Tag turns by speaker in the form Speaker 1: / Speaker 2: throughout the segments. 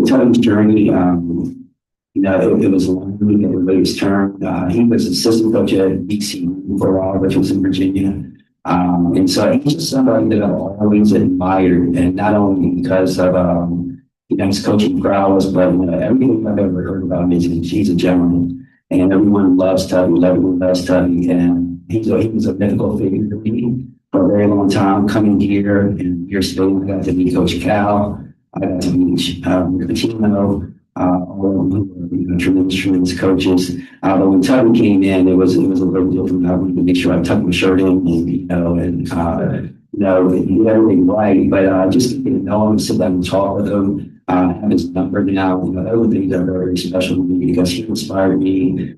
Speaker 1: Tubby's journey, it was a long week, everybody's turn. He was assistant coach at BC for a while, which was in Virginia. And so he's just somebody that I've always admired, and not only because of his coaching prowess, but everything I've ever heard about him is he's a gentleman, and everyone loves Tubby. Everyone loves Tubby, and he was a mythical figure to me for a very long time. Coming here and years ago, I got to meet Coach Cal. I got to meet Patino. All of them were tremendous coaches. But when Tubby came in, it was a little different. I wanted to make sure I tucked my shirt in, and he did everything right. But just to get to know him, sit down and talk with him, have his number now. Those things are very special to me because he inspired me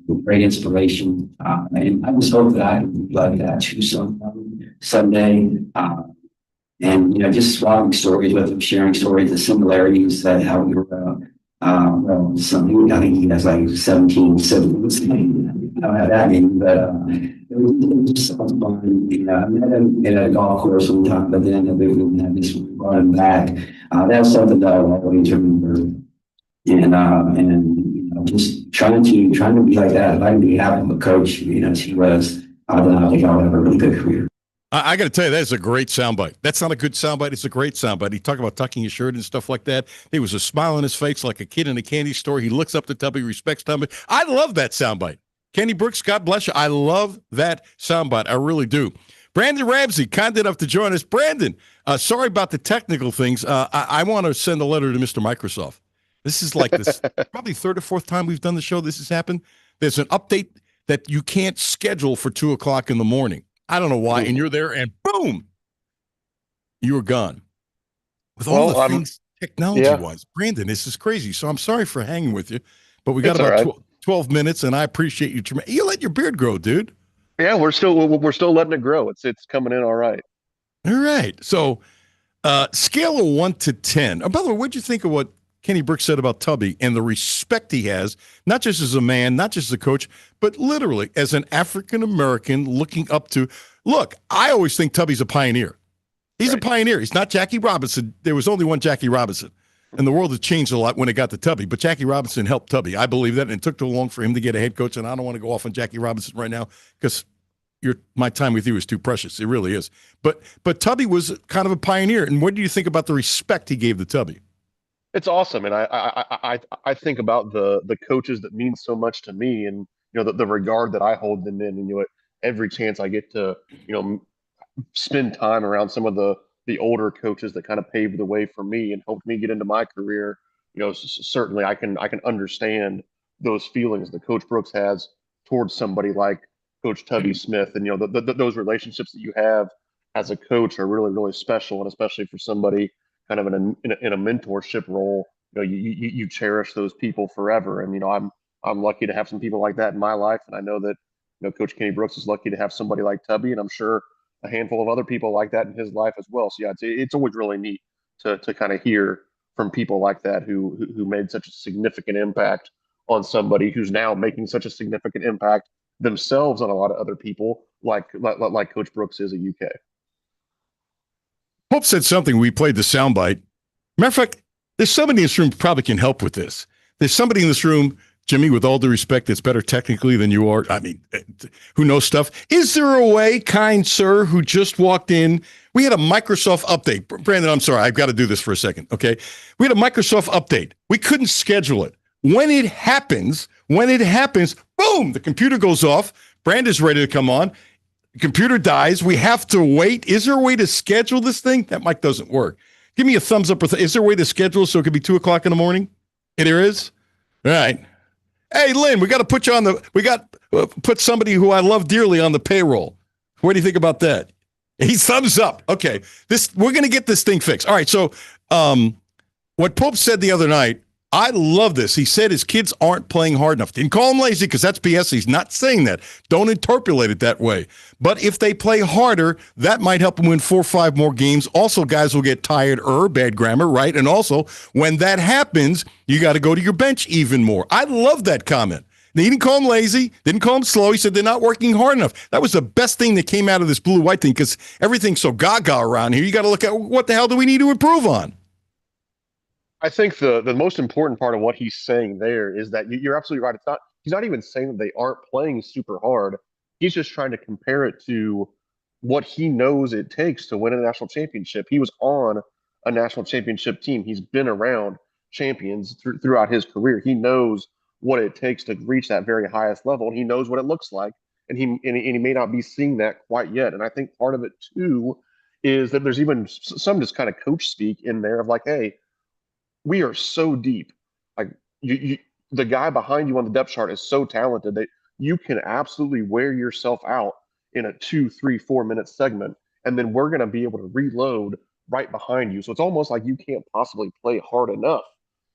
Speaker 1: with great inspiration. And I just hope that I can be like that too someday. And just swapping stories with him, sharing stories, the similarities that how we were. I think he has like 17 siblings. I don't have that many, but it was just so fun. I met him at a golf course one time, but then we had this brought him back. That's something that I always remember. And just trying to be like that, like to be half of a coach, as he was. I don't think I'll have a really good career.
Speaker 2: I got to tell you, that's a great soundbite. That's not a good soundbite. It's a great soundbite. He talked about tucking his shirt and stuff like that. There was a smile on his face like a kid in a candy store. He looks up to Tubby, respects Tubby. I love that soundbite. Kenny Brooks, God bless you. I love that soundbite. I really do. Brandon Ramsey, kind enough to join us. Brandon, sorry about the technical things. I want to send a letter to Mr. Microsoft. This is like this probably third or fourth time we've done the show. This has happened. There's an update that you can't schedule for 2 o'clock in the morning. I don't know why, and you're there, and boom, you were gone. With all the things technology-wise. Brandon, this is crazy, so I'm sorry for hanging with you, but we got about 12 minutes, and I appreciate you. You let your beard grow, dude.
Speaker 3: Yeah, we're still letting it grow. It's coming in all right.
Speaker 2: All right, so scale of 1 to 10. Oh, by the way, what'd you think of what Kenny Brooks said about Tubby and the respect he has, not just as a man, not just as a coach, but literally as an African-American looking up to, look, I always think Tubby's a pioneer. He's a pioneer. He's not Jackie Robinson. There was only one Jackie Robinson. And the world has changed a lot when it got to Tubby. But Jackie Robinson helped Tubby. I believe that. And it took too long for him to get a head coach. And I don't want to go off on Jackie Robinson right now because my time with you is too precious. It really is. But Tubby was kind of a pioneer. And what do you think about the respect he gave to Tubby?
Speaker 3: It's awesome, and I think about the coaches that mean so much to me, and the regard that I hold them in, and every chance I get to spend time around some of the older coaches that kind of paved the way for me and helped me get into my career, certainly I can understand those feelings that Coach Brooks has towards somebody like Coach Tubby Smith, and those relationships that you have as a coach are really, really special, and especially for somebody kind of in a mentorship role, you cherish those people forever. And I'm lucky to have some people like that in my life, and I know that Coach Kenny Brooks is lucky to have somebody like Tubby, and I'm sure a handful of other people like that in his life as well. So yeah, it's always really neat to kind of hear from people like that who made such a significant impact on somebody who's now making such a significant impact themselves on a lot of other people, like Coach Brooks is at UK.
Speaker 2: Pope said something. We played the soundbite. Matter of fact, there's somebody in this room who probably can help with this. There's somebody in this room, Jimmy, with all due respect, that's better technically than you are. I mean, who knows stuff. Is there a way, kind sir, who just walked in? We had a Microsoft update. Brandon, I'm sorry. I've got to do this for a second, okay? We had a Microsoft update. We couldn't schedule it. When it happens, boom, the computer goes off. Brandon's ready to come on. The computer dies. We have to wait. Is there a way to schedule this thing? That mic doesn't work. Give me a thumbs up. Is there a way to schedule so it could be 2 o'clock in the morning? There is? All right. Hey, Lynn, we got to put you on put somebody who I love dearly on the payroll. What do you think about that? He's thumbs up. Okay. We're going to get this thing fixed. All right. So what Pope said the other night, I love this. He said his kids aren't playing hard enough. Didn't call him lazy because that's BS. He's not saying that. Don't interpolate it that way. But if they play harder, that might help them win 4 or 5 more games. Also, guys will get tired, bad grammar, right? And also, when that happens, you got to go to your bench even more. I love that comment. He didn't call him lazy, didn't call him slow. He said they're not working hard enough. That was the best thing that came out of this blue-white thing because everything's so gaga around here. You got to look at what the hell do we need to improve on?
Speaker 3: I think the most important part of what he's saying there is that you're absolutely right. It's not he's not even saying that they aren't playing super hard. He's just trying to compare it to what he knows it takes to win a national championship. He was on a national championship team. He's been around champions throughout his career. He knows what it takes to reach that very highest level, and he knows what it looks like. And he may not be seeing that quite yet. And I think part of it too is that there's even some just kind of coach speak in there of like, hey, we are so deep. Like you, the guy behind you on the depth chart is so talented that you can absolutely wear yourself out in a 2, 3, 4 minute segment, and then we're going to be able to reload right behind you. So it's almost like you can't possibly play hard enough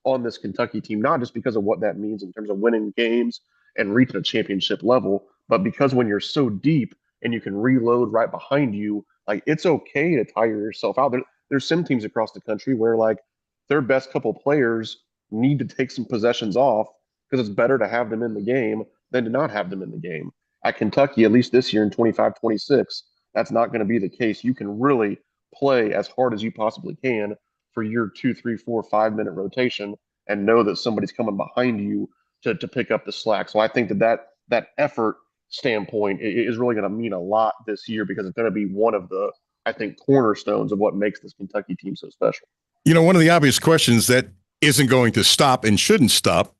Speaker 3: on this Kentucky team, not just because of what that means in terms of winning games and reaching a championship level, but because when you're so deep and you can reload right behind you, like it's okay to tire yourself out. There's some teams across the country where like their best couple players need to take some possessions off because it's better to have them in the game than to not have them in the game. At Kentucky, at least this year in 25-26, that's not going to be the case. You can really play as hard as you possibly can for your 2, 3, 4, 5 minute rotation and know that somebody's coming behind you to pick up the slack. So I think that effort standpoint is really going to mean a lot this year because it's going to be one of the, I think, cornerstones of what makes this Kentucky team so special.
Speaker 2: One of the obvious questions that isn't going to stop and shouldn't stop,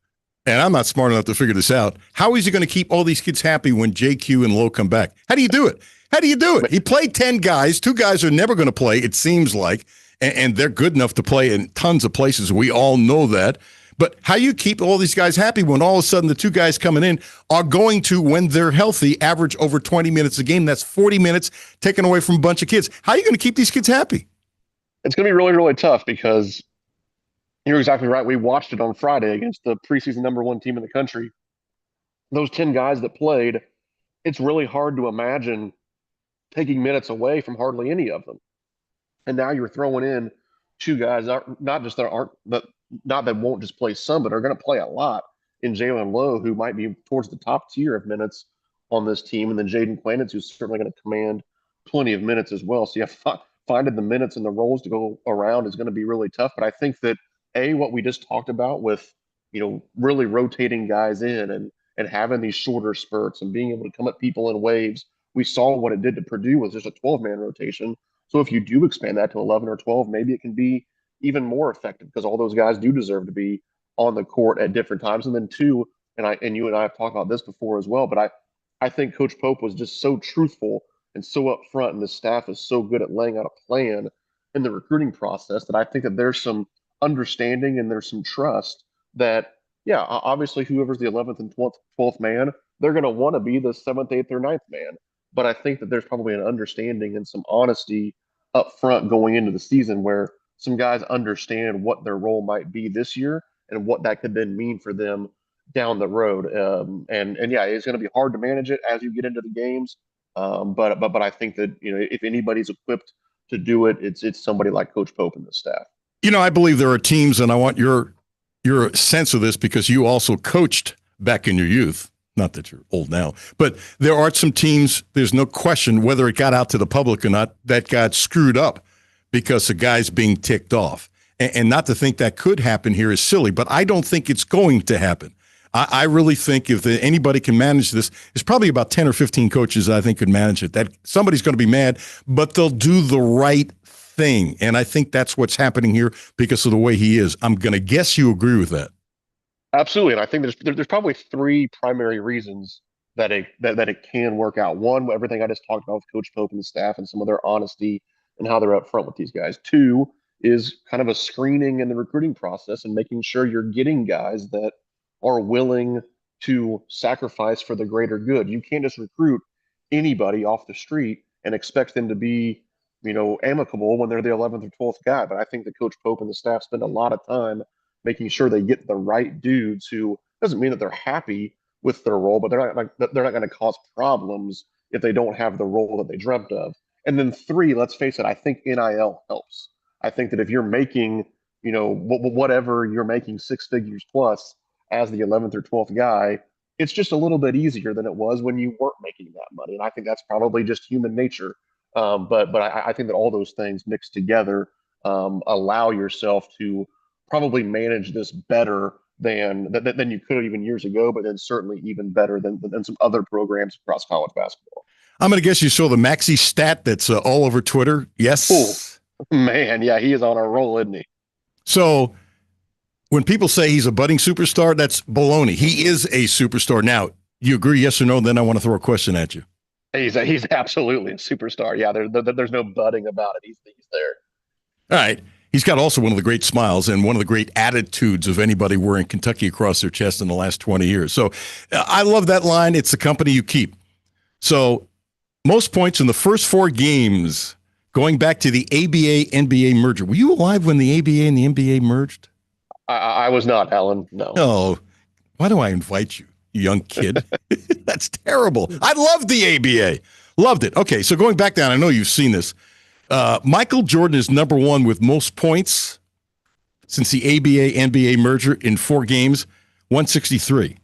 Speaker 2: and I'm not smart enough to figure this out, how is he going to keep all these kids happy when JQ and Lowe come back? How do you do it? How do you do it? He played 10 guys. 2 guys are never going to play, it seems like, and they're good enough to play in tons of places. We all know that. But how you keep all these guys happy when all of a sudden the 2 guys coming in are going to, when they're healthy, average over 20 minutes a game? That's 40 minutes taken away from a bunch of kids. How are you going to keep these kids happy?
Speaker 3: It's going to be really, really tough because you're exactly right. We watched it on Friday against the preseason #1 team in the country. Those 10 guys that played, it's really hard to imagine taking minutes away from hardly any of them. And now you're throwing in 2 guys, not just that aren't, but not that won't just play some, but are going to play a lot in Jalen Lowe, who might be towards the top tier of minutes on this team, and then Jaden Quanitz, who's certainly going to command plenty of minutes as well. So yeah, finding the minutes and the roles to go around is going to be really tough. But I think that what we just talked about with really rotating guys in and having these shorter spurts and being able to come at people in waves. We saw what it did to Purdue with just a 12-man rotation. So if you do expand that to 11 or 12, maybe it can be even more effective because all those guys do deserve to be on the court at different times. And then 2, and you and I have talked about this before as well, but I think Coach Pope was just so truthful and so upfront, and the staff is so good at laying out a plan in the recruiting process that I think that there's some understanding and there's some trust that, yeah, obviously whoever's the 11th and 12th man, they're going to want to be the 7th, 8th, or 9th man. But I think that there's probably an understanding and some honesty up front going into the season where some guys understand what their role might be this year and what that could then mean for them down the road. And yeah, it's going to be hard to manage it as you get into the games. But I think that if anybody's equipped to do it, it's somebody like Coach Pope and the staff.
Speaker 2: I believe there are teams, and I want your sense of this because you also coached back in your youth. Not that you're old now, but there are some teams, there's no question whether it got out to the public or not, that got screwed up because a guy's being ticked off. And not to think that could happen here is silly, but I don't think it's going to happen. I really think if anybody can manage this, there's probably about 10 or 15 coaches that I think could manage it. That somebody's going to be mad, but they'll do the right thing. And I think that's what's happening here because of the way he is. I'm going to guess you agree with that.
Speaker 3: Absolutely, and I think there's probably 3 primary reasons that it can work out. One, everything I just talked about with Coach Pope and the staff, and some of their honesty and how they're upfront with these guys. 2 is kind of a screening in the recruiting process and making sure you're getting guys that are willing to sacrifice for the greater good. You can't just recruit anybody off the street and expect them to be, amicable when they're the 11th or 12th guy. But I think that Coach Pope and the staff spend a lot of time making sure they get the right dudes who doesn't mean that they're happy with their role, but they're not going to cause problems if they don't have the role that they dreamt of. And then 3, let's face it, I think NIL helps. I think that if you're making, whatever you're making 6 figures plus as the 11th or 12th guy, it's just a little bit easier than it was when you weren't making that money. And I think that's probably just human nature. But I think that all those things mixed together allow yourself to probably managed this better than you could even years ago, but then certainly even better than some other programs across college basketball.
Speaker 2: I'm going to guess you saw the Maxi stat that's all over Twitter.
Speaker 3: Oh,
Speaker 2: Yes.
Speaker 3: man, yeah, he is on a roll, isn't he?
Speaker 2: So when people say he's a budding superstar, that's baloney. He is a superstar. Now, you agree, yes or no? Then I want to throw a question at you.
Speaker 3: He's absolutely a superstar. Yeah, there's no budding about it. He's there.
Speaker 2: All right. He's got also one of the great smiles and one of the great attitudes of anybody wearing Kentucky across their chest in the last 20 years. So I love that line. It's the company you keep. So most points in the first 4 games going back to the ABA-NBA merger. Were you alive when the ABA and the NBA merged?
Speaker 3: I was not, Alan. No.
Speaker 2: No. Why do I invite you, young kid? That's terrible. I loved the ABA. Loved it. Okay, so going back down, I know you've seen this. Michael Jordan is number 1 with most points since the ABA-NBA merger in 4 games, 163.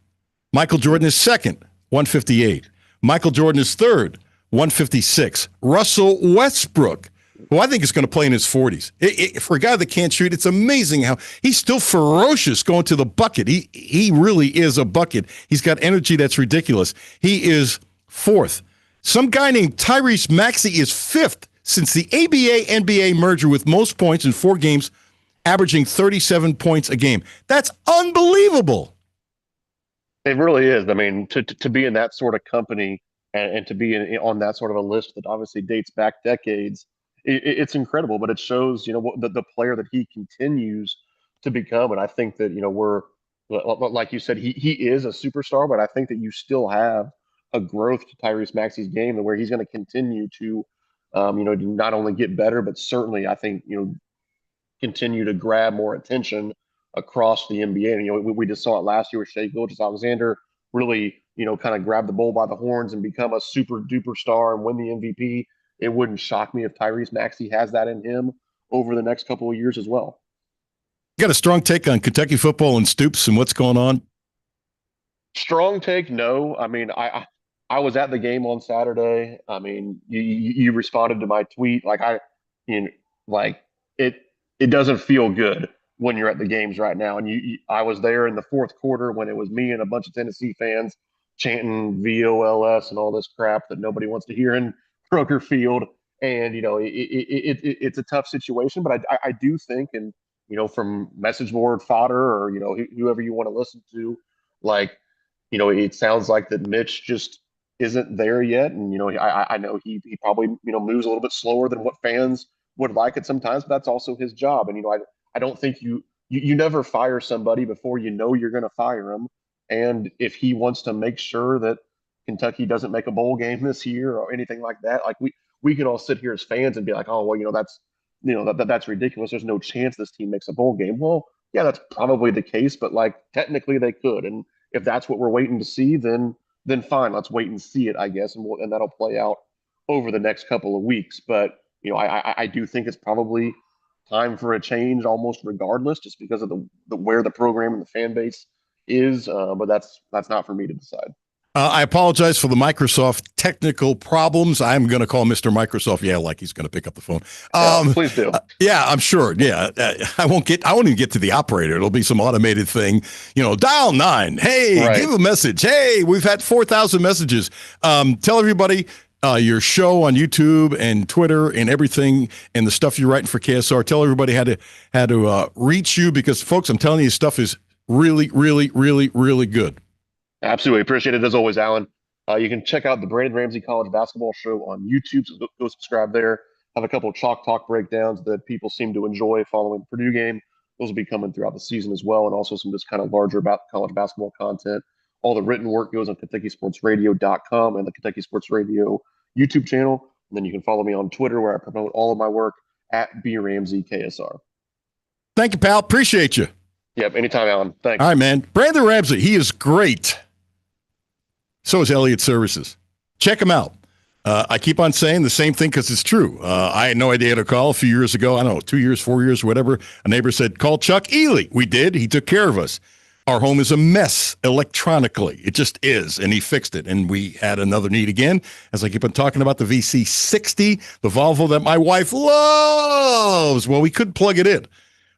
Speaker 2: Michael Jordan is second, 158. Michael Jordan is third, 156. Russell Westbrook, who I think is going to play in his 40s. For a guy that can't shoot, it's amazing how he's still ferocious going to the bucket. He really is a bucket. He's got energy that's ridiculous. He is fourth. Some guy named Tyrese Maxey is fifth since the ABA-NBA merger with most points in 4 games, averaging 37 points a game. That's unbelievable.
Speaker 3: It really is. I mean, to be in that sort of company and to be on that sort of a list that obviously dates back decades, it's incredible. But it shows, what the player that he continues to become. And I think that, we're, like you said, he is a superstar, but I think that you still have a growth to Tyrese Maxey's game where he's going to continue to, not only get better, but certainly I think, continue to grab more attention across the NBA. And, we just saw it last year with Shai Gilgeous-Alexander really, kind of grab the bull by the horns and become a super duper star and win the MVP. It wouldn't shock me if Tyrese Maxey has that in him over the next couple of years as well.
Speaker 2: You got a strong take on Kentucky football and Stoops and what's going on?
Speaker 3: Strong take, no. I mean, I was at the game on Saturday. I mean, you responded to my tweet. It doesn't feel good when you're at the games right now. And I was there in the fourth quarter when it was me and a bunch of Tennessee fans chanting VOLS and all this crap that nobody wants to hear in Kroger Field. And, it's a tough situation, but I do think, and, from message board fodder or, whoever you want to listen to, it sounds like that Mitch just isn't there yet. And, I know he probably, moves a little bit slower than what fans would like it sometimes, but that's also his job. And, I don't think you never fire somebody before you're going to fire him. And if he wants to make sure that Kentucky doesn't make a bowl game this year or anything like that, we can all sit here as fans and be like, oh, well, that's ridiculous. There's no chance this team makes a bowl game. Well, yeah, that's probably the case, but technically they could. And if that's what we're waiting to see, then fine, let's wait and see it, I guess, and that'll play out over the next couple of weeks. But I do think it's probably time for a change, almost regardless, just because of the where the program and the fan base is. But that's not for me to decide.
Speaker 2: I apologize for the Microsoft technical problems. I'm going to call Mr. Microsoft. Yeah, like he's going to pick up the phone.
Speaker 3: Please do.
Speaker 2: Yeah, I'm sure. Yeah, I won't even get to the operator. It'll be some automated thing. Dial 9. Hey, right. Give a message. Hey, we've had 4,000 messages. Tell everybody your show on YouTube and Twitter and everything and the stuff you're writing for KSR. Tell everybody how to reach you because, folks, I'm telling you, stuff is really, really, really, really good.
Speaker 3: Absolutely. Appreciate it as always, Alan. You can check out the Brandon Ramsey College Basketball Show on YouTube. So go subscribe there. Have a couple of Chalk Talk breakdowns that people seem to enjoy following the Purdue game. Those will be coming throughout the season as well, and also some just kind of larger about college basketball content. All the written work goes on KentuckySportsRadio.com and the Kentucky Sports Radio YouTube channel. And then you can follow me on Twitter where I promote all of my work at BRamseyKSR.
Speaker 2: Thank you, pal. Appreciate you.
Speaker 3: Yep. Anytime, Alan. Thanks.
Speaker 2: All right, man. Brandon Ramsey, he is great. So is Elliott Services. Check him out. I keep on saying the same thing because it's true. I had no idea to call a few years ago. I don't know, 2 years, 4 years, whatever. A neighbor said, call Chuck Ely. We did. He took care of us. Our home is a mess electronically. It just is. And he fixed it. And we had another need again. As I keep on talking about the VC60, the Volvo that my wife loves. Well, we could plug it in.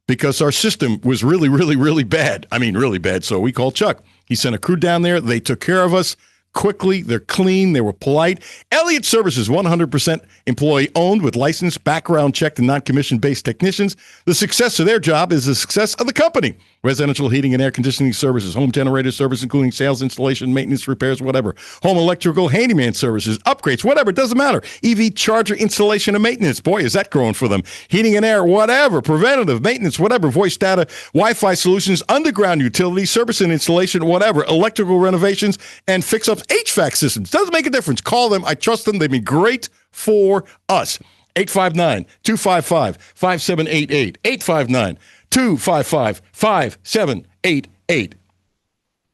Speaker 2: because our system was really, really, really bad. I mean, really bad. So we called Chuck. He sent a crew down there. They took care of us quickly. They're clean. They were polite. Elliott Services, 100% employee owned with licensed, background checked, and non-commission based technicians. The success of their job is the success of the company. Residential heating and air conditioning services, home generator service, including sales, installation, maintenance, repairs, whatever. Home electrical, handyman services, upgrades, whatever. It doesn't matter. EV charger installation and maintenance. Boy, is that growing for them. Heating and air, whatever. Preventative maintenance, whatever. Voice data, Wi-Fi solutions, underground utilities, service and installation, whatever. Electrical renovations and fix-ups, HVAC systems. Doesn't make a difference. Call them. I trust them. They've been great for us. 859-255-5788. 859-255-5788.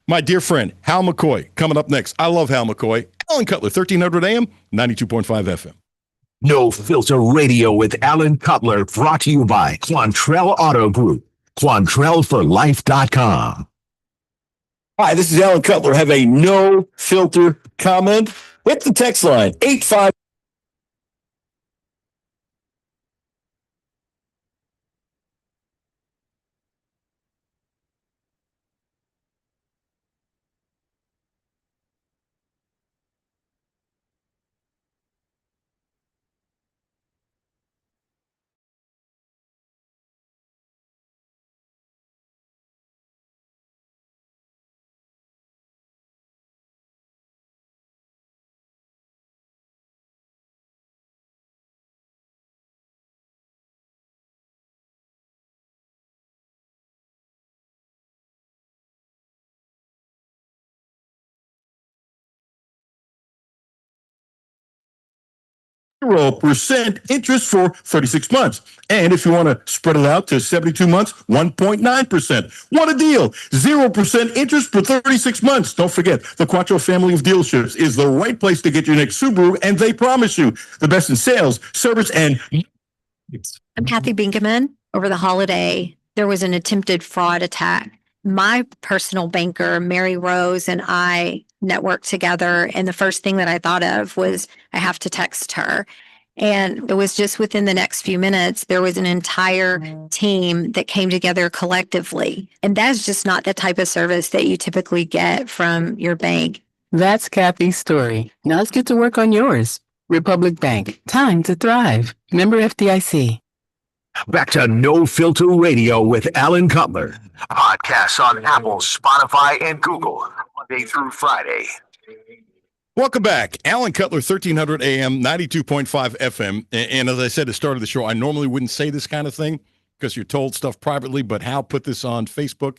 Speaker 2: My dear friend, Hal McCoy, coming up next. I love Hal McCoy. Alan Cutler, 1300 AM, 92.5 FM.
Speaker 4: No Filter Radio with Alan Cutler, brought to you by Quantrell Auto Group. QuantrellForLife.com.
Speaker 5: Hi, this is Alan Cutler. Have a no filter comment? Hit the text line 85. Percent interest for 36 months. And if you want to spread it out to 72 months, 1.9%. What a deal. 0% interest for 36 months. Don't forget, the Quattro family of dealerships is the right place to get your next Subaru, and they promise you the best in sales, service, and...
Speaker 6: I'm Kathy Bingaman. Over the holiday, there was an attempted fraud attack. My personal banker, Mary Rose, and I networked together. And the first thing that I thought of was I have to text her. And it was just within the next few minutes, there was an entire team that came together collectively. And that's just not the type of service that you typically get from your bank.
Speaker 7: That's Kathy's story. Now let's get to work on yours. Republic Bank. Time to thrive. Member FDIC.
Speaker 4: Back to No Filter Radio with Alan Cutler. Podcasts on Apple, Spotify, and Google, Monday through Friday.
Speaker 2: Welcome back. Alan Cutler, 1300 AM, 92.5 FM. And as I said at the start of the show, I normally wouldn't say this kind of thing because you're told stuff privately, but Hal put this on Facebook.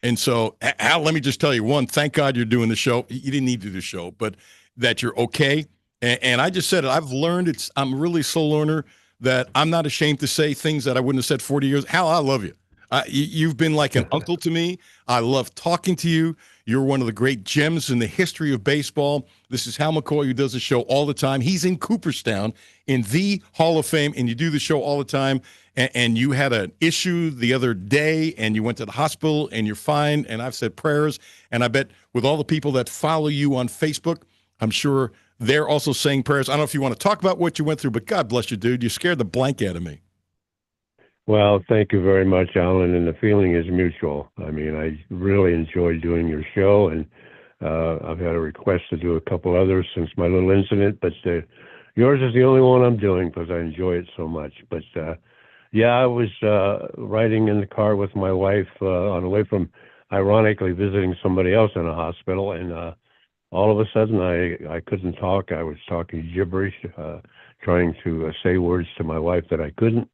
Speaker 2: And so, Hal, let me just tell you, one, thank God you're doing the show. You didn't need to do the show, but that you're okay. And I just said it. I've learned I'm a really slow learner that I'm not ashamed to say things that I wouldn't have said 40 years. Hal, I love you. You've been like an uncle to me. I love talking to you. You're one of the great gems in the history of baseball. This is Hal McCoy, who does the show all the time. He's in Cooperstown in the Hall of Fame, and you do the show all the time. And you had an issue the other day, and you went to the hospital, and you're fine. And I've said prayers. And I bet with all the people that follow you on Facebook, I'm sure they're also saying prayers. I don't know if you want to talk about what you went through, but God bless you, dude. You scared the blank out of me.
Speaker 8: Well, thank you very much, Alan, and the feeling is mutual. I mean, I really enjoyed doing your show, and I've had a request to do a couple others since my little incident, but yours is the only one I'm doing because I enjoy it so much. But yeah, I was riding in the car with my wife on the way from, ironically, visiting somebody else in a hospital, and all of a sudden I couldn't talk. I was talking gibberish, trying to say words to my wife that I couldn't.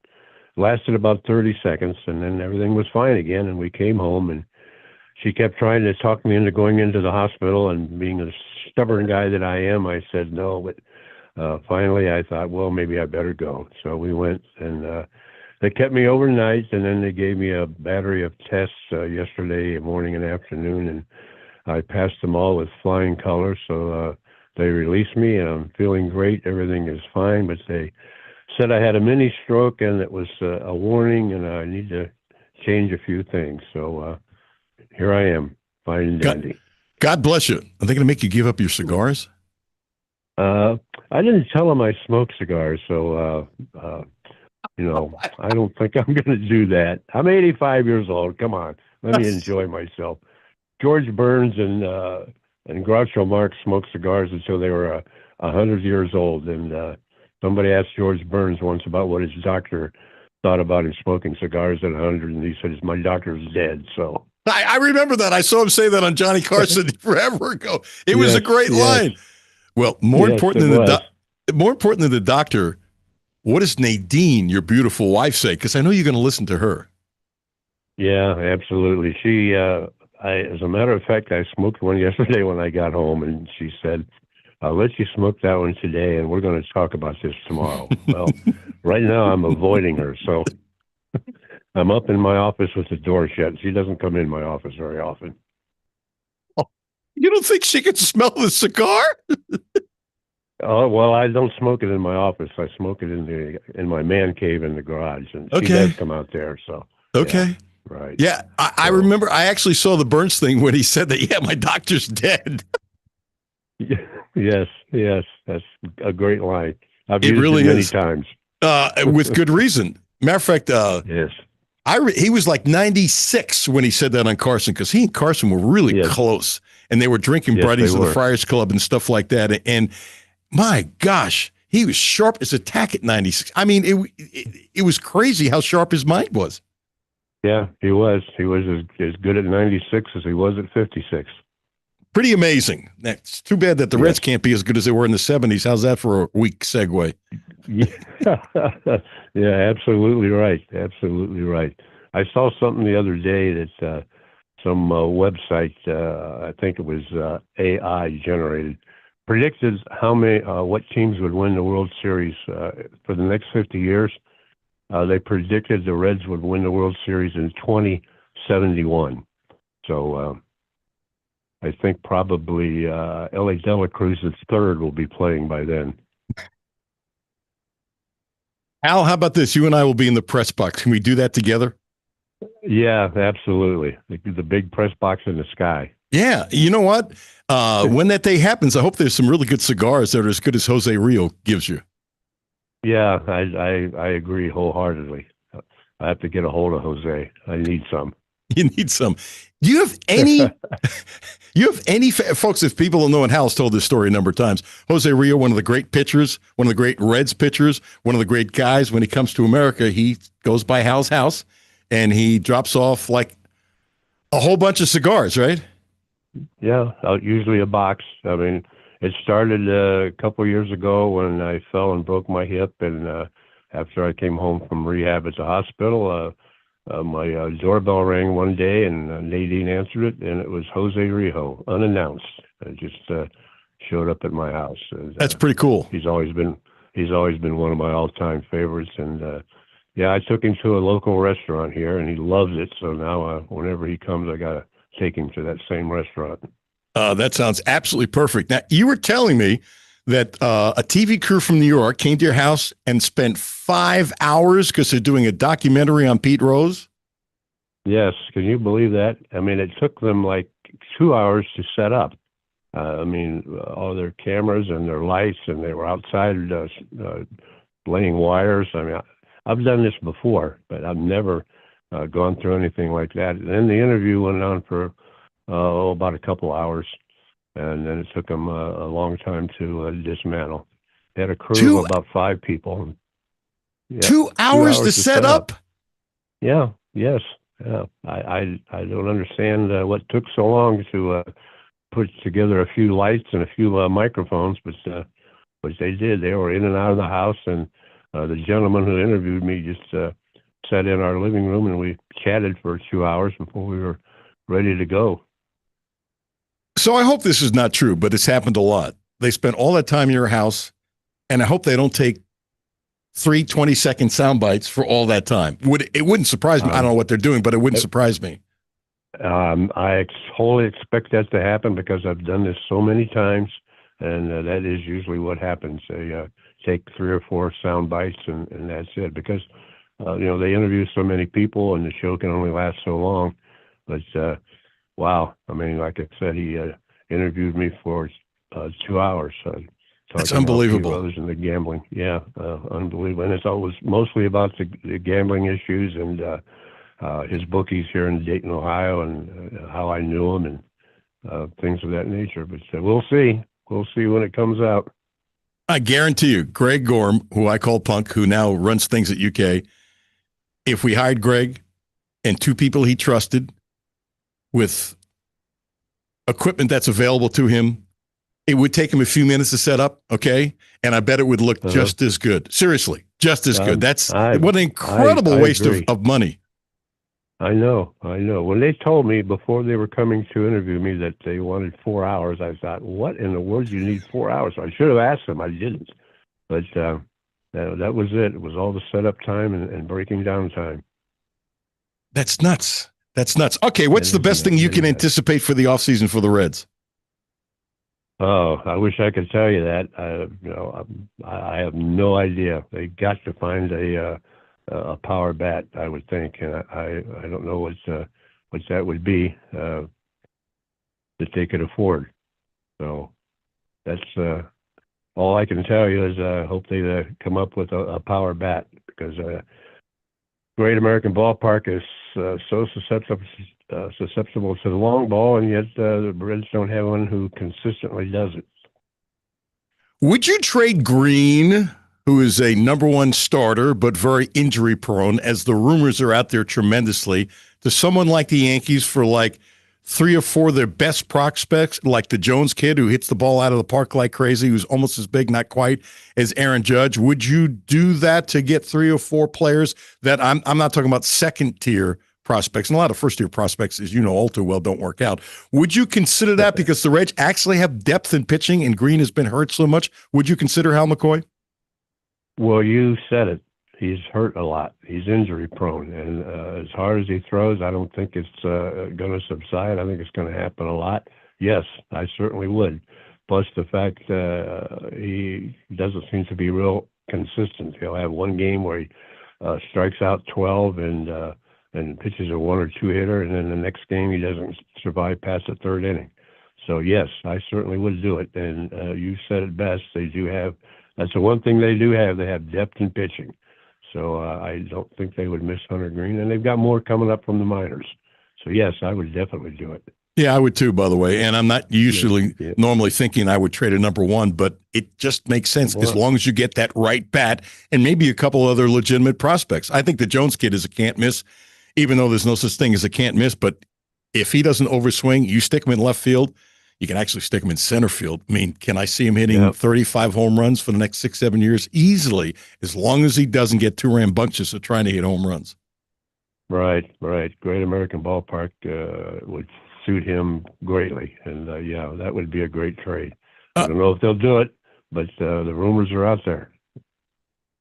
Speaker 8: Lasted about 30 seconds, and then everything was fine again, and we came home, and she kept trying to talk me into going into the hospital, and being a stubborn guy that I am, I said no, but finally I thought, well, maybe I better go. So we went, and they kept me overnight, and then they gave me a battery of tests yesterday morning and afternoon, and I passed them all with flying colors, so they released me, and I'm feeling great. Everything is fine, but they said I had a mini stroke, and it was a warning, and I need to change a few things. So here I am, fine and dandy.
Speaker 2: God bless you. Are they going to make you give up your cigars?
Speaker 8: I didn't tell them I smoke cigars, so I don't think I'm going to do that. I'm 85 years old. Come on, let me enjoy myself. George Burns and Groucho Marx smoked cigars until they were 100 years old. And somebody asked George Burns once about what his doctor thought about him smoking cigars at 100, and he said, "My doctor's dead." So
Speaker 2: I remember that. I saw him say that on Johnny Carson forever ago. It was a great line. Well, more important than the doctor, what does Nadine, your beautiful wife, say? Because I know you're going to listen to her.
Speaker 8: Yeah, absolutely. She, as a matter of fact, I smoked one yesterday when I got home, and she said, "I'll let you smoke that one today, and we're going to talk about this tomorrow." Well, right now I'm avoiding her, so I'm up in my office with the door shut. She doesn't come in my office very often.
Speaker 2: You don't think she could smell the cigar?
Speaker 8: Oh, well, I don't smoke it in my office. I smoke it in my man cave in the garage, and she does come out there. So
Speaker 2: okay,
Speaker 8: yeah, right.
Speaker 2: Yeah, I remember. I actually saw the Burns thing when he said that. Yeah, my doctor's dead.
Speaker 8: Yes, that's a great line. I've
Speaker 2: It
Speaker 8: used
Speaker 2: really
Speaker 8: it many
Speaker 2: is.
Speaker 8: times.
Speaker 2: With good reason. Matter of fact,
Speaker 8: yes.
Speaker 2: He was like 96 when he said that on Carson, because he and Carson were really close, and they were drinking Buddies in the Friars Club and stuff like that. And my gosh, he was sharp as a tack at 96. I mean, it was crazy how sharp his mind was.
Speaker 8: Yeah, he was. He was as good at 96 as he was at 56.
Speaker 2: Pretty amazing. It's too bad that the Reds can't be as good as they were in the 70s. How's that for a weak segue?
Speaker 8: Yeah, absolutely right. Absolutely right. I saw something the other day that some website, I think it was AI generated, predicted what teams would win the World Series for the next 50 years. They predicted the Reds would win the World Series in 2071. So I think probably L.A. Dela Cruz's third will be playing by then.
Speaker 2: Al, how about this? You and I will be in the press box. Can we do that together?
Speaker 8: Yeah, absolutely. The big press box in the sky.
Speaker 2: Yeah. You know what? When that day happens, I hope there's some really good cigars that are as good as Jose Rio gives you. Yeah,
Speaker 8: I agree wholeheartedly. I have to get a hold of Jose. I need some.
Speaker 2: You need some. Do you have any, folks, if people don't know, and Hal's told this story a number of times, Jose Rio, one of the great pitchers, one of the great Reds pitchers, one of the great guys, when he comes to America, he goes by Hal's house and he drops off like a whole bunch of cigars, right?
Speaker 8: Yeah, usually a box. I mean, it started a couple of years ago when I fell and broke my hip, and after I came home from rehab at the hospital, my doorbell rang one day, and Nadine answered it, and it was Jose Rio, unannounced. It just showed up at my house.
Speaker 2: That's pretty cool.
Speaker 8: He's always been one of my all-time favorites, and yeah, I took him to a local restaurant here, and he loves it. So now, whenever he comes, I gotta take him to that same restaurant.
Speaker 2: That sounds absolutely perfect. Now, you were telling me that a TV crew from New York came to your house and spent 5 hours because they're doing a documentary on Pete Rose?
Speaker 8: Yes. Can you believe that? I mean, it took them like 2 hours to set up. I mean, all their cameras and their lights, and they were outside laying wires. I mean, I've done this before, but I've never gone through anything like that. And then the interview went on for about a couple hours, and then it took them a long time to dismantle. They had a crew of about 5 people. Yeah,
Speaker 2: 2 hours to set up?
Speaker 8: Yeah. Yes. Yeah. I don't understand what took so long to put together a few lights and a few microphones, but they did. They were in and out of the house, and the gentleman who interviewed me just sat in our living room, and we chatted for 2 hours before we were ready to go.
Speaker 2: So I hope this is not true, but it's happened a lot. They spent all that time in your house, and I hope they don't take 3 20-second sound bites for all that time. It wouldn't surprise me. I don't know what they're doing, but it wouldn't surprise me.
Speaker 8: I totally expect that to happen because I've done this so many times, and that is usually what happens. They take 3 or 4 sound bites, and that's it. Because they interview so many people, and the show can only last so long. But wow, I mean, like I said, he interviewed me for 2 hours.
Speaker 2: That's
Speaker 8: talking about Pete
Speaker 2: unbelievable.
Speaker 8: Rose and the gambling. Yeah, unbelievable. And it's always mostly about the gambling issues and his bookies here in Dayton, Ohio, and how I knew him and things of that nature. But we'll see. We'll see when it comes out.
Speaker 2: I guarantee you, Greg Gorm, who I call Punk, who now runs things at UK, if we hired Greg and two people he trusted with equipment that's available to him, it would take him a few minutes to set up, okay? And I bet it would look just as good. Seriously, just as good. That's what an incredible waste of money.
Speaker 8: I know. When they told me before they were coming to interview me that they wanted 4 hours, I thought, what in the world do you need 4 hours? I should have asked them. I didn't. But that was it. It was all the setup time and breaking down time.
Speaker 2: That's nuts. Okay, what's the best thing you can anticipate for the offseason for the Reds?
Speaker 8: Oh, I wish I could tell you that. I have no idea. They got to find a power bat, I would think, and I don't know what that would be that they could afford. So that's all I can tell you is I hope they come up with a power bat, because Great American Ballpark is so susceptible to the long ball, and yet the Reds don't have one who consistently does it.
Speaker 2: Would you trade Green, who is a number one starter but very injury prone, as the rumors are out there tremendously, to someone like the Yankees for like 3 or 4 of their best prospects, like the Jones kid who hits the ball out of the park like crazy, who's almost as big, not quite, as Aaron Judge? Would you do that to get 3 or 4 players that I'm not talking about second tier prospects, and a lot of first tier prospects, as you know all too well, don't work out. Would you consider that, because the Reds actually have depth in pitching and Green has been hurt so much? Would you consider Hal McCoy?
Speaker 8: Well, you said it. He's hurt a lot. He's injury prone, and as hard as he throws, I don't think it's going to subside. I think it's going to happen a lot. Yes, I certainly would. Plus the fact he doesn't seem to be real consistent. He'll have one game where he strikes out 12 and pitches a 1 or 2 hitter, and then the next game he doesn't survive past the 3rd inning. So yes, I certainly would do it. And you said it best. They do have. That's the one thing they do have. They have depth in pitching. So I don't think they would miss Hunter Green, and they've got more coming up from the minors. So yes, I would definitely do it.
Speaker 2: Yeah, I would too, by the way. And I'm not usually normally thinking I would trade a number one, but it just makes sense as long as you get that right bat and maybe a couple other legitimate prospects. I think the Jones kid is a can't miss, even though there's no such thing as a can't miss. But if he doesn't overswing, you stick him in left field. You can actually stick him in center field. I mean, can I see him hitting 35 home runs for the next 6-7 years? Easily, as long as he doesn't get too rambunctious at trying to hit home runs.
Speaker 8: Right. Great American Ballpark would suit him greatly. And, that would be a great trade. I don't know if they'll do it, but the rumors are out there.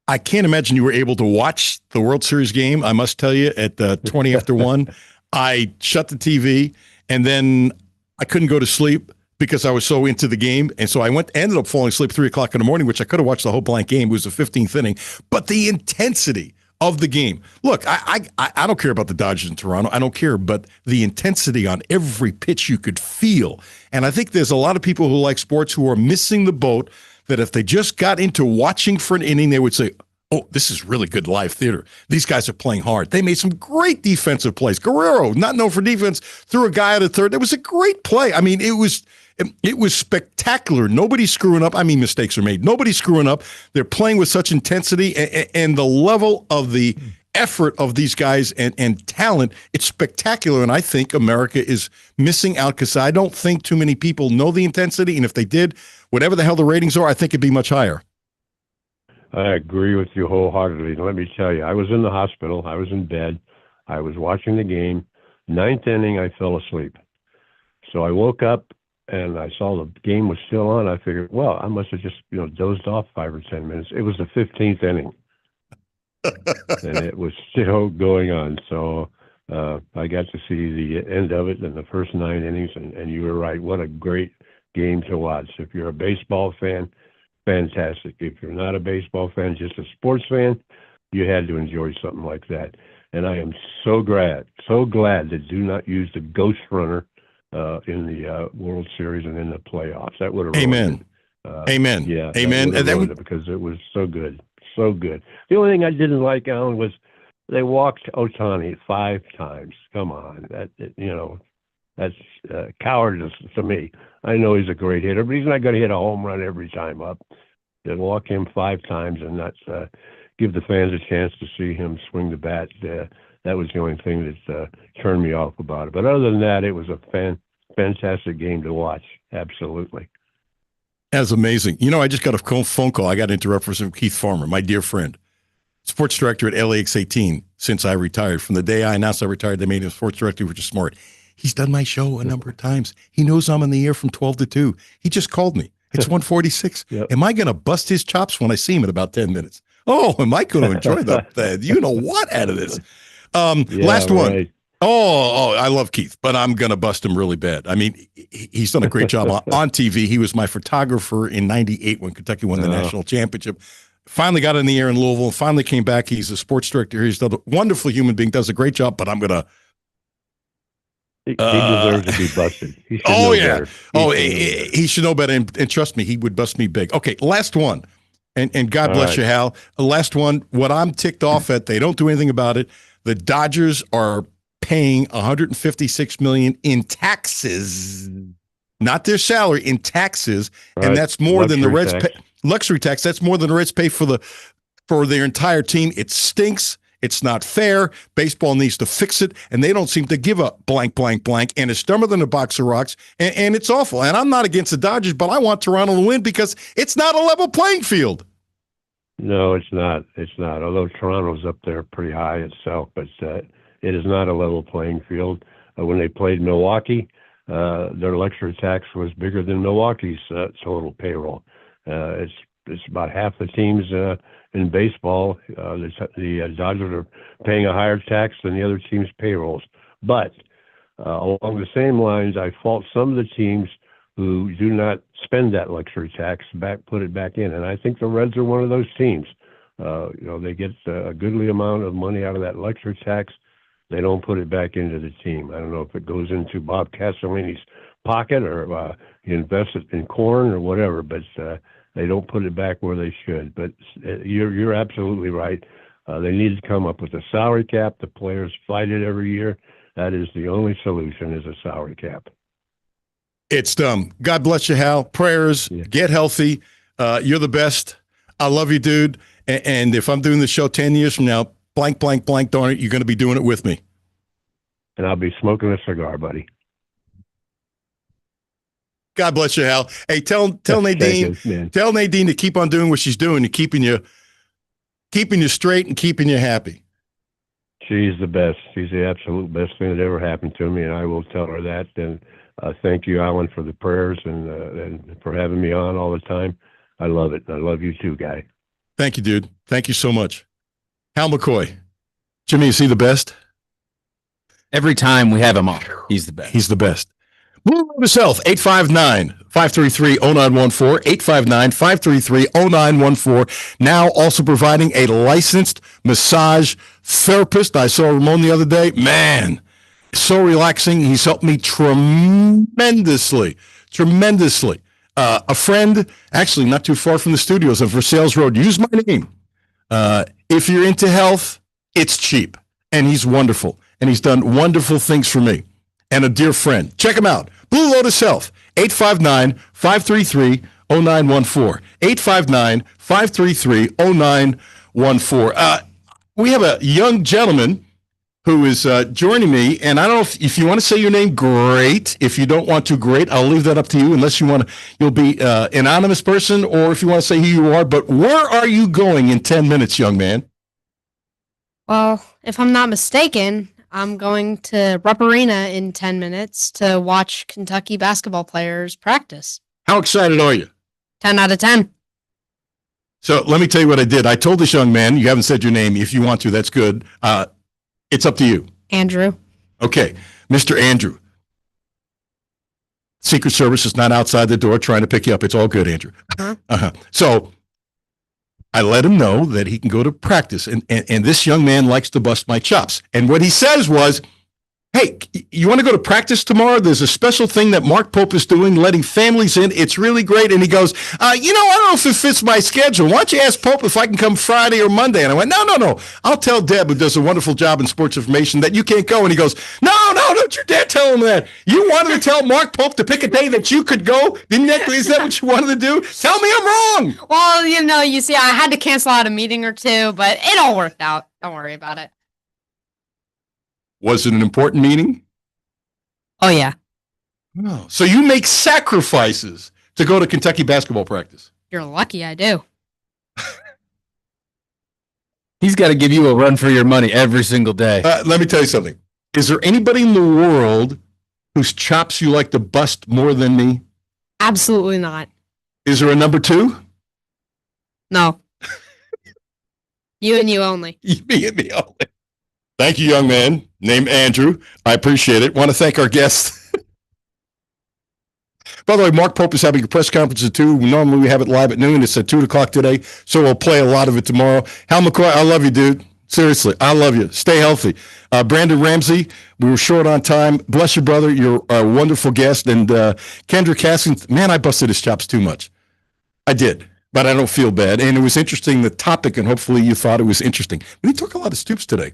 Speaker 2: I can't imagine you were able to watch the World Series game, I must tell you, at 20 after 1. I shut the TV, and then I couldn't go to sleep because I was so into the game. And so I ended up falling asleep 3 o'clock in the morning, which I could have watched the whole blank game. It was the 15th inning. But the intensity of the game. Look, I don't care about the Dodgers in Toronto. I don't care. But the intensity on every pitch you could feel. And I think there's a lot of people who like sports who are missing the boat, that if they just got into watching for an inning, they would say, oh, this is really good live theater. These guys are playing hard. They made some great defensive plays. Guerrero, not known for defense, threw a guy out of third. It was a great play. I mean, it was spectacular. Nobody's screwing up. I mean, mistakes are made. Nobody's screwing up. They're playing with such intensity, and the level of the effort of these guys and talent, it's spectacular. And I think America is missing out, because I don't think too many people know the intensity. And if they did, whatever the hell the ratings are, I think it'd be much higher.
Speaker 8: I agree with you wholeheartedly. Let me tell you, I was in the hospital. I was in bed. I was watching the game. 9th inning, I fell asleep. So I woke up and I saw the game was still on. I figured, well, I must have just dozed off 5 or 10 minutes. It was the 15th inning, and it was still going on. So I got to see the end of it in the first 9 innings, and you were right. What a great game to watch. If you're a baseball fan, fantastic. If you're not a baseball fan, just a sports fan, you had to enjoy something like that. And I am so glad they do not use the ghost runner in the World Series and in the playoffs. That would have ruined it.
Speaker 2: Amen.
Speaker 8: Yeah.
Speaker 2: Amen.
Speaker 8: That would've ruined it because it was so good. So good. The only thing I didn't like, Alan, was they walked Otani 5 times. Come on. That's cowardice to me. I know he's a great hitter, but he's not going to hit a home run every time up. They walk him 5 times and not give the fans a chance to see him swing the bat. That was the only thing that turned me off about it. But other than that, it was a fantastic game to watch. Absolutely.
Speaker 2: That's amazing. I just got a phone call. I got interrupted from Keith Farmer, my dear friend, sports director at LAX 18 since I retired. From the day I announced I retired, they made him sports director, which is smart. He's done my show a number of times. He knows I'm on the air from 12 to 2. He just called me. It's 1:46. Yep. Am I going to bust his chops when I see him in about 10 minutes? Oh, am I going to enjoy the what out of this? Last one. Right. Oh, I love Keith, but I'm going to bust him really bad. I mean, he's done a great job on TV. He was my photographer in '98 when Kentucky won the national championship. Finally got in the air in Louisville, finally came back. He's a sports director. He's a wonderful human being, does a great job, but I'm going to.
Speaker 8: He deserves to be busted. He should
Speaker 2: know
Speaker 8: better.
Speaker 2: He should know better. And trust me, he would bust me big. Okay, last one. And God bless you, Hal. Last one. What I'm ticked off at, they don't do anything about it. The Dodgers are paying $156 million in taxes, not their salary, in taxes, and that's more than the Reds pay. Luxury tax. That's more than the Reds pay for their entire team. It stinks. It's not fair. Baseball needs to fix it, and they don't seem to give a blank, blank, blank. And it's dumber than a box of rocks, and it's awful. And I'm not against the Dodgers, but I want Toronto to win because it's not a level playing field.
Speaker 8: No, it's not. It's not. Although Toronto's up there pretty high itself, but it is not a level playing field. When they played Milwaukee, their luxury tax was bigger than Milwaukee's total payroll. It's about half the teams in baseball. The Dodgers are paying a higher tax than the other teams' payrolls. But along the same lines, I fault some of the teams who do not spend that luxury tax put it back in. And I think the Reds are one of those teams. They get a goodly amount of money out of that luxury tax. They don't put it back into the team. I don't know if it goes into Bob Castellini's pocket or he invests it in corn or whatever, but they don't put it back where they should. But you're absolutely right. They need to come up with a salary cap. The players fight it every year. That is the only solution, is a salary cap.
Speaker 2: It's dumb. God bless you, Hal. Prayers. Yeah. Get healthy. You're the best. I love you, dude. And if I'm doing the show 10 years from now, blank, blank, blank, darn it, you're going to be doing it with me.
Speaker 8: And I'll be smoking a cigar, buddy.
Speaker 2: God bless you, Hal. Hey, tell Nadine, tell Nadine to keep on doing what she's doing and keeping you straight and keeping you happy.
Speaker 8: She's the best. She's the absolute best thing that ever happened to me, and I will tell her that. And thank you, Alan, for the prayers and for having me on all the time. I love it. I love you too, guy.
Speaker 2: Thank you, dude. Thank you so much. Hal McCoy. Jimmy, is he the best?
Speaker 9: Every time we have him on, he's the best.
Speaker 2: He's the best. Blue Road to Self, 859-533-0914, 859-533-0914. Now also providing a licensed massage therapist. I saw Ramon the other day. Man, so relaxing. He's helped me tremendously. A friend, actually not too far from the studios of Versailles Road, use my name. If you're into health, it's cheap. And he's wonderful. And he's done wonderful things for me. And a dear friend. Check him out. Blue Lotus Health, 859-533-0914. 859-533-0914. We have a young gentleman who is joining me, and I don't know if you want to say your name, great. If you don't want to, great. I'll leave that up to you, unless you'll be an anonymous person, or if you want to say who you are. But where are you going in 10 minutes, young man?
Speaker 10: Well, if I'm not mistaken, I'm going to Rupp Arena in 10 minutes to watch Kentucky basketball players practice.
Speaker 2: How excited are you?
Speaker 10: 10 out of 10.
Speaker 2: So let me tell you what I did. I told this young man, you haven't said your name. If you want to, that's good. It's up to you.
Speaker 10: Andrew.
Speaker 2: Okay. Mr. Andrew. Secret Service is not outside the door trying to pick you up. It's all good, Andrew. So I let him know that he can go to practice. And this young man likes to bust my chops. And what he says was, Hey, you want to go to practice tomorrow? There's a special thing that Mark Pope is doing, letting families in. It's really great. And he goes, I don't know if it fits my schedule. Why don't you ask Pope if I can come Friday or Monday? And I went, no. I'll tell Deb, who does a wonderful job in sports information, that you can't go. And he goes, no, don't you dare tell him that. You wanted to tell Mark Pope to pick a day that you could go? Is that what you wanted to do? Tell me I'm wrong.
Speaker 10: Well, you see, I had to cancel out a meeting or two, but it all worked out. Don't worry about it.
Speaker 2: Was it an important meeting?
Speaker 10: Oh, yeah.
Speaker 2: Oh, so you make sacrifices to go to Kentucky basketball practice.
Speaker 10: You're lucky I do.
Speaker 9: He's got to give you a run for your money every single day.
Speaker 2: Let me tell you something. Is there anybody in the world whose chops you like to bust more than me?
Speaker 10: Absolutely not.
Speaker 2: Is there a number 2?
Speaker 10: No. You and you only.
Speaker 2: Me and me only. Thank you, young man named Andrew. I appreciate it. Want to thank our guests. By the way, Mark Pope is having a press conference at 2. Normally we have it live at noon. It's at 2 o'clock today, so we'll play a lot of it tomorrow. Hal McCoy, I love you, dude. Seriously, I love you. Stay healthy. Brandon Ramsey, we were short on time. Bless you, brother. You're a wonderful guest. And Kendrick Haskins, man, I busted his chops too much. I did, but I don't feel bad. And it was interesting, the topic, and hopefully you thought it was interesting. We didn't talk a lot of Stoops today.